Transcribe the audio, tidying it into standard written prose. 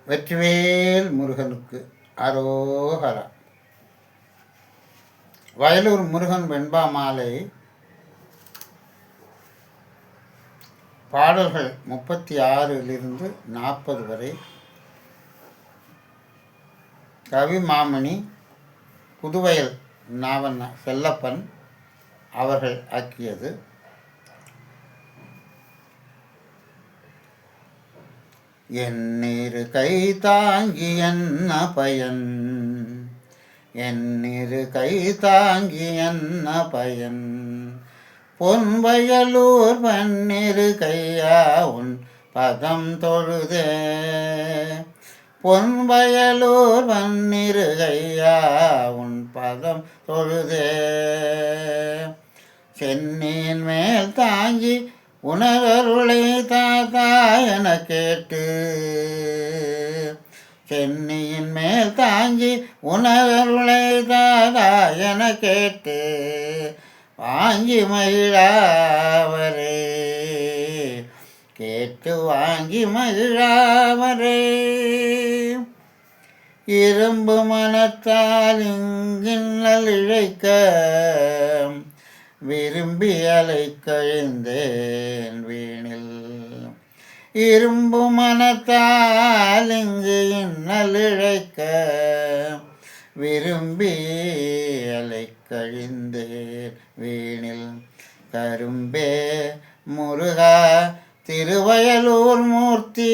வெற்றிவேல் முருகனுக்கு அரோகரா. வயலூர் முருகன் வெண்பா மாலை பாடல்கள் 36 40 வரை கவி மாமணி புதுவயல் நாவண்ண செல்லப்பன் அவர்கள் ஆக்கியது. எண்ணிரு கை தாங்கி என்ன பயன், எண்ணிரு கை தாங்கி என்ன பயன், பொன்வயலூர் பன்னிரு கையா உன் பதம் தொழுதே, பொன்வயலூர் பன்னிரு கையா உன் பதம் தொழுதே, சென்னியின் மேல் தாங்கி உணரருளை தாத்தா என கேட்டு, சென்னியின் மேல் தாங்கி உணரருளை தாத்தா என கேட்டு, வாங்கி மகிழாவரே கேட்டு வாங்கி மகிழாவரே, இரும்பு மனத்தால் இங்கின்னல் இழைக்க விரும்பி அலை கழிந்தேன் வீணில், இரும்பு மனத்தால் இங்கு இன்னல் இழைக்க விரும்பி அலை கழிந்தேன் வீணில், கரும்பே முருகா திருவயலூர் மூர்த்தி